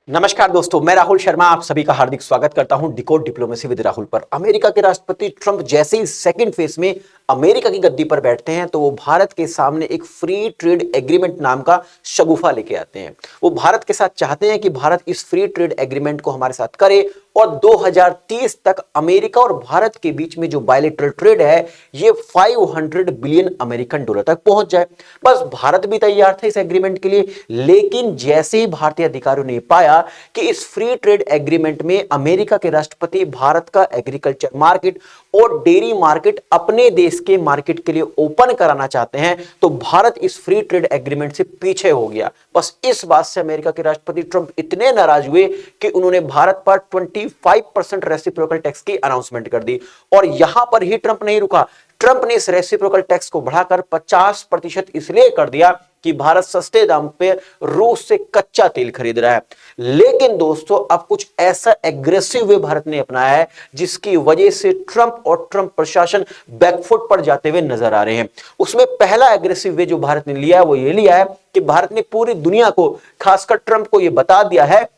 नमस्कार दोस्तों, मैं राहुल शर्मा आप सभी का हार्दिक स्वागत करता हूं डिकोड डिप्लोमेसी विद राहुल पर। अमेरिका के राष्ट्रपति ट्रंप जैसे ही सेकंड फेज में अमेरिका की गद्दी पर बैठते हैं तो वो भारत के सामने एक फ्री ट्रेड एग्रीमेंट नाम का शगुफा लेके आते हैं। वो भारत के साथ चाहते हैं कि भारत इस फ्री ट्रेड एग्रीमेंट को हमारे साथ करे और 2030 तक अमेरिका और भारत के बीच में जो बायलैटरल ट्रेड है ये 500 बिलियन अमेरिकन डॉलर तक पहुंच जाए। बस भारत भी तैयार था इस एग्रीमेंट के लिए, लेकिन जैसे ही भारतीय अधिकारियों ने पाया कि इस फ्री ट्रेड एग्रीमेंट में अमेरिका के राष्ट्रपति भारत का एग्रीकल्चर मार्केट और डेयरी मार्केट अपने देश के मार्केट के लिए ओपन कराना चाहते हैं, तो भारत इस फ्री ट्रेड एग्रीमेंट से पीछे हो गया। बस इस बात से अमेरिका के राष्ट्रपति ट्रंप इतने नाराज हुए कि उन्होंने भारत पर 25% रेसिप्रोकल टैक्स की अनाउंसमेंट कर दी। और यहां पर ही ट्रंप नहीं रुका, ट्रंप ने इस रेसिप्रोकल टैक्स को बढ़ाकर 50% इसलिए कर दिया कि भारत सस्ते दाम पे रूस से कच्चा तेल खरीद रहा है। लेकिन दोस्तों अब कुछ ऐसा एग्रेसिव वे भारत ने अपनाया है जिसकी वजह से ट्रंप और ट्रंप प्रशासन बैकफुट पर जाते हुए नजर आ रहे हैं। उसमें पहला एग्रेसिव वे जो भारत ने लिया है वो ये लिया है कि भारत ने पूरी दुनिया को, खासकर ट्रंप को, यह बता दिया है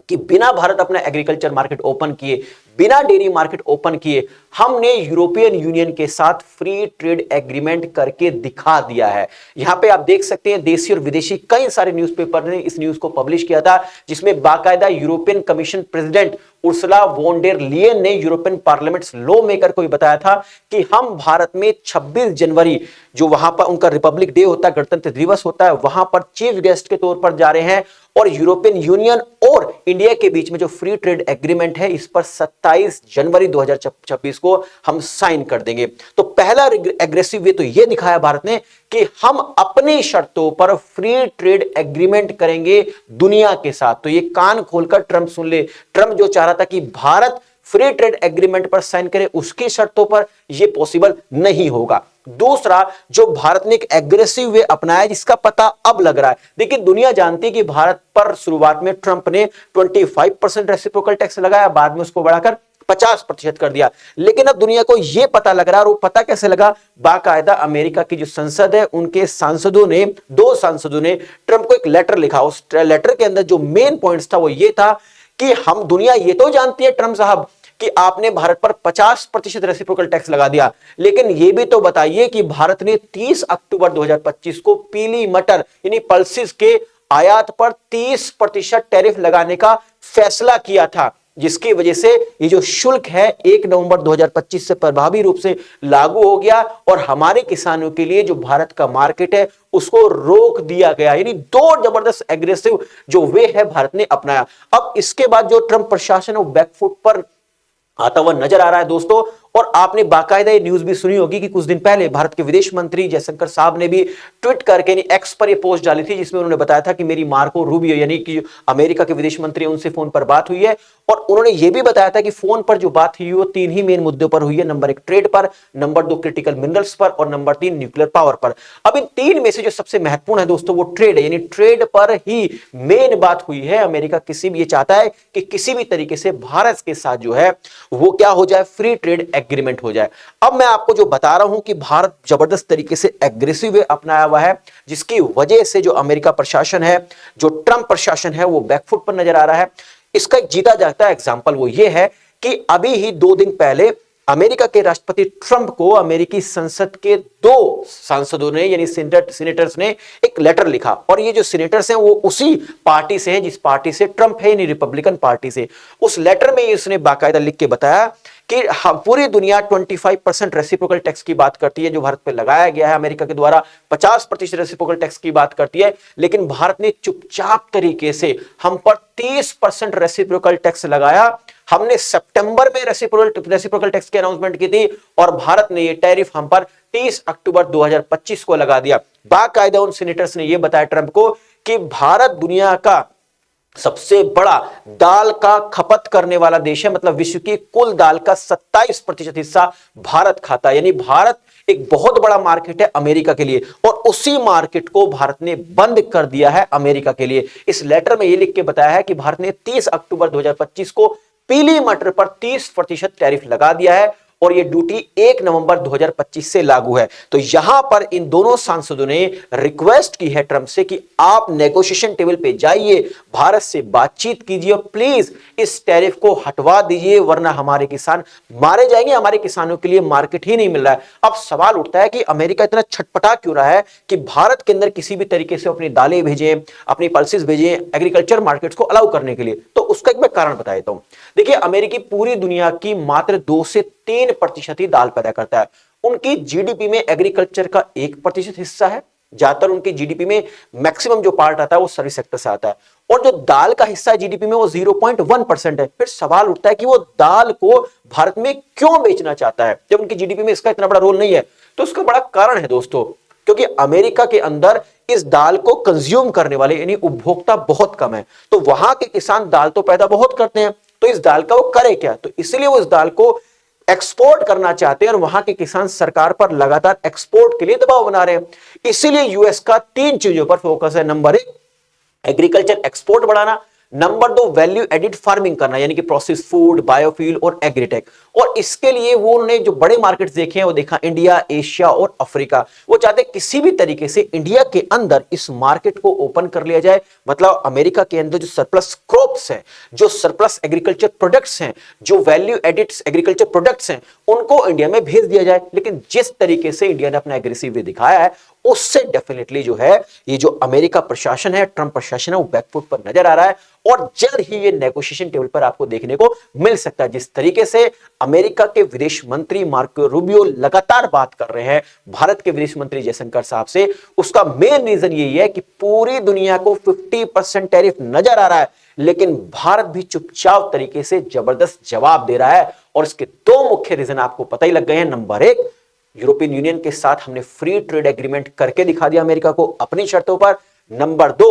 कि बिना भारत अपना एग्रीकल्चर मार्केट ओपन किए, बिना डेयरी मार्केट ओपन किए, हमने यूरोपियन यूनियन के साथ फ्री ट्रेड एग्रीमेंट करके दिखा दिया है। यहां पे आप देख सकते हैं देशी और विदेशी कई सारे न्यूज़पेपर ने इस न्यूज को पब्लिश किया था, जिसमें बाकायदा European Commission President Ursula von der Leyen ने यूरोपियन पार्लियामेंट लॉ मेकर को बताया था कि हम भारत में 26 जनवरी जो वहां पर उनका रिपब्लिक डे होता है, गणतंत्र दिवस होता है, वहां पर चीफ गेस्ट के तौर पर जा रहे हैं और यूरोपियन यूनियन और इंडिया के बीच में जो फ्री ट्रेड एग्रीमेंट है इस पर 27 जनवरी 2026 को हम साइन कर देंगे। तो पहला एग्रेसिव वे तो यह दिखाया भारत ने कि हम अपनी शर्तों पर फ्री ट्रेड एग्रीमेंट करेंगे दुनिया के साथ। तो ये कान खोलकर ट्रंप सुन ले, ट्रंप जो चाह रहा था कि भारत फ्री ट्रेड एग्रीमेंट पर साइन करे उसकी शर्तों पर यह पॉसिबल नहीं होगा। दूसरा, जो भारत ने एक एग्रेसिव वे अपनाया जिसका पता अब लग रहा है। देखिए दुनिया जानती है कि भारत पर शुरुआत में ट्रंप ने 25% रेसिप्रोकल टैक्स लगाया, बाद में उसको बढ़ाकर 50% कर दिया। लेकिन अब दुनिया को यह पता लग रहा है, और वो पता कैसे लगा, बाकायदा अमेरिका की जो संसद है उनके सांसदों ने, 2 सांसदों ने ट्रंप को एक लेटर लिखा। उस लेटर के अंदर जो मेन पॉइंट्स था वो ये था कि हम, दुनिया ये तो जानती है ट्रंप साहब कि आपने भारत पर 50% रेसिप्रोकल टैक्स लगा दिया, लेकिन यह भी तो बताइए कि भारत ने 30 अक्टूबर 2025 को पीली मटर यानी पल्सेस के आयात पर 30% टैरिफ लगाने का फैसला किया था, जिसकी वजह से ये जो शुल्क है 1 नवंबर 2025 से प्रभावी रूप से लागू हो गया और हमारे किसानों के लिए जो भारत का मार्केट है उसको रोक दिया गया। यानी 2 जबरदस्त एग्रेसिव जो वे है भारत ने अपनाया। अब इसके बाद जो ट्रंप प्रशासन है वो बैकफुट पर आता हुआ नजर आ रहा है दोस्तों। और आपने बाकायदा ये न्यूज भी सुनी होगी कि कुछ दिन पहले भारत के विदेश मंत्री जयशंकर साहब ने भी ट्वीट करके एक्स पर ये पोस्ट डाली थी, जिसमें उन्होंने बताया था कि मेरी मार्को रूबियो यानी कि अमेरिका के विदेश मंत्री उनसे फोन पर बात हुई है और उन्होंने ये भी बताया था कि फोन पर जो बात हुई वो 3 ही मेन मुद्दों पर हुई है। नंबर 1 ट्रेड पर, नंबर 2 क्रिटिकल मिनरल्स पर और नंबर 3 न्यूक्लियर पावर पर। अब इन 3 में से जो सबसे महत्वपूर्ण है दोस्तों वो ट्रेड है, यानी ट्रेड पर ही मेन बात हुई है। अमेरिका किसी भी ये चाहता है कि किसी भी तरीके से भारत के साथ जो है वो क्या हो जाए, फ्री ट्रेड एग्रीमेंट हो जाए। अब मैं आपको जो बता रहा हूं कि भारत जबरदस्त तरीके से एग्रेसिव वे अपनाया हुआ है, जिसकी वजह से जो अमेरिका प्रशासन है, जो ट्रंप प्रशासन है वो बैकफुट पर नजर आ रहा है। इसका एक जीता जागता एग्जांपल वो ये है कि अभी ही 2 दिन पहले अमेरिका के राष्ट्रपति ट्रंप को अमेरिकी संसद के 2 सांसदों ने यानी सीनेटर्स ने एक लेटर लिखा। और ये जो सीनेटर्स हैं वो उसी पार्टी से हैं जिस पार्टी से ट्रंप है, यानी रिपब्लिकन पार्टी से। उस लेटर में इसने बाकायदा लिख के बताया कि पूरी दुनिया 25% रेसिप्रोकल टैक्स की बात करती है जो भारत पे लगाया गया है अमेरिका के द्वारा, 50% रेसिप्रोकल टैक्स की बात करती है, लेकिन भारत ने चुपचाप तरीके से हम पर 30% रेसिप्रोकल टैक्स लगाया। हमने सितंबर में रेसिप्रोकल टैक्स की अनाउंसमेंट की थी और भारत ने ये टैरिफ हम पर 30 अक्टूबर 2025 को लगा दिया। बाकायदा उन सीनेटर्स ने यह बताया ट्रंप को कि भारत दुनिया का सबसे बड़ा दाल का खपत करने वाला देश है, मतलब विश्व की कुल दाल का 27% हिस्सा भारत खाता है। यानी भारत एक बहुत बड़ा मार्केट है अमेरिका के लिए और उसी मार्केट को भारत ने बंद कर दिया है अमेरिका के लिए। इस लेटर में यह लिख के बताया है कि भारत ने 30 अक्टूबर 2025 को पीली मटर पर 30% टैरिफ लगा दिया है और ये ड्यूटी 1 नवंबर 2025 से लागू है। तो यहां पर इन दोनों सांसदों ने रिक्वेस्ट की है ट्रंप से कि आप नेगोशिएशन टेबल पे जाइए, भारत से बातचीत कीजिए और प्लीज इस टैरिफ को हटवा दीजिए, वरना हमारे किसान मारे जाएंगे, हमारे किसानों के लिए मार्केट ही नहीं मिल रहा है। अब सवाल उठता है कि अमेरिका इतना छटपटा क्यों रहा है कि भारत के अंदर किसी भी तरीके से अपनी दालें भेजें, अपनी पल्सेस भेजें एग्रीकल्चर मार्केट्स को अलाउ करने के लिए। तो उसका एक मैं कारण बता देता हूं। देखिए, अमेरिकी पूरी दुनिया की मात्र 2 से 3% ही दाल पैदा करता है। उनकी जीडीपी में एग्रीकल्चर का 1% हिस्सा है। ज्यादातर उनकी जीडीपी में मैक्सिमम जो पार्ट आता है वो सर्विस सेक्टर से आता है, और जो दाल का हिस्सा है जीडीपी में वो 0.1% है। फिर सवाल उठता है कि वो दाल को भारत में क्यों बेचना चाहता है जब उनकी जीडीपी में इसका इतना बड़ा रोल नहीं है। तो उसका बड़ा कारण है दोस्तों, क्योंकि अमेरिका के अंदर इस दाल को कंज्यूम करने वाले यानी उपभोक्ता बहुत कम है। तो वहां के किसान दाल तो पैदा बहुत करते हैं, तो इस दाल का वो करे क्या? तो इसलिए वो इस दाल को एक्सपोर्ट करना चाहते हैं और वहां के किसान सरकार पर लगातार एक्सपोर्ट के लिए दबाव बना रहे हैं। इसीलिए यूएस का 3 चीजों पर फोकस है। नंबर 1, एग्रीकल्चर एक्सपोर्ट बढ़ाना। नंबर 2, वैल्यू एडिड फार्मिंग करना, यानी कि प्रोसेस फूड, बायोफ्यूल और एग्रीटेक। और इसके लिए वो उन्होंने जो बड़े मार्केट्स देखे हैं वो देखा इंडिया, एशिया और अफ्रीका। वो चाहते किसी भी तरीके से इंडिया के अंदर इस मार्केट को ओपन कर लिया जाए। मतलब अमेरिका के अंदर जो सरप्लस क्रॉप्स हैं, जो सरप्लस एग्रीकल्चर प्रोडक्ट्स हैं, जो वैल्यू एडिड एग्रीकल्चर प्रोडक्ट्स हैं, उनको इंडिया में भेज दिया जाए। लेकिन जिस तरीके से इंडिया ने अपना एग्रेसिव दिखाया है उससे डेफिनेटली जो है ये जो अमेरिका प्रशासन है, ट्रंप प्रशासन है, वो बैकफुट पर नजर आ रहा है और जल्द ही ये नेगोशिएशन टेबल पर आपको देखने को मिल सकता है। जिस तरीके से अमेरिका के विदेश मंत्री मार्को रूबियो लगातार बात कर रहे हैं भारत के विदेश मंत्री जयशंकर साहब से, उसका मेन रीजन यही है कि पूरी दुनिया को 50% टैरिफ नजर आ रहा है, लेकिन भारत भी चुपचाप तरीके से जबरदस्त जवाब दे रहा है। और इसके 2 मुख्य रीजन आपको पता ही लग गए हैं। नंबर 1, यूरोपियन यूनियन के साथ हमने फ्री ट्रेड एग्रीमेंट करके दिखा दिया अमेरिका को अपनी शर्तों पर। नंबर 2,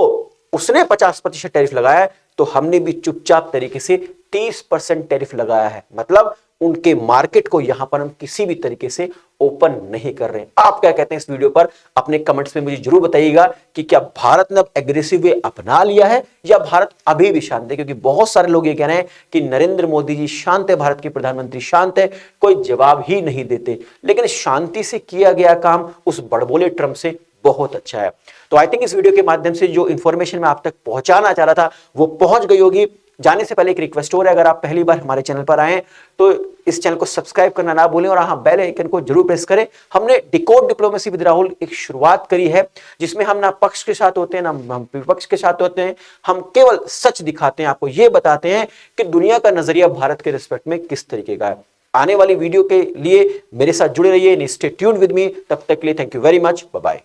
उसने 50% टैरिफ लगाया है तो हमने भी चुपचाप तरीके से 30% टैरिफ लगाया है। मतलब उनके मार्केट को यहां पर हम किसी भी तरीके से ओपन नहीं कर रहे हैं। आप क्या कहते हैं इस वीडियो पर? अपने कमेंट्स में मुझे जरूर बताइएगा कि क्या भारत ने अब एग्रेसिव वे अपना लिया है या भारत अभी भी शांत है? क्योंकि बहुत सारे लोग ये कह रहे हैं कि नरेंद्र मोदी जी शांत है, भारत के प्रधानमंत्री शांत है, कोई जवाब ही नहीं देते। लेकिन शांति से किया गया काम उस बड़बोले ट्रंप से बहुत अच्छा है। तो आई थिंक इस वीडियो के माध्यम से जो इंफॉर्मेशन मैं आप तक पहुंचाना चाह रहा था वो पहुंच गई होगी। जाने से पहले एक रिक्वेस्ट हो रहा है, अगर आप पहली बार हमारे चैनल पर आए तो इस चैनल को सब्सक्राइब करना ना भूलें और हाँ, बेल आइकन को जरूर प्रेस करें। हमने डिकोड डिप्लोमेसी विद राहुल एक शुरुआत करी है जिसमें हम ना पक्ष के साथ होते हैं ना हम विपक्ष के साथ होते हैं। हम केवल सच दिखाते हैं, आपको ये बताते हैं कि दुनिया का नजरिया भारत के रिस्पेक्ट में किस तरीके का है। आने वाली वीडियो के लिए मेरे साथ जुड़े रहिए, स्टे ट्यून्ड विद मी। तब तक के लिए thank you very much, bye bye.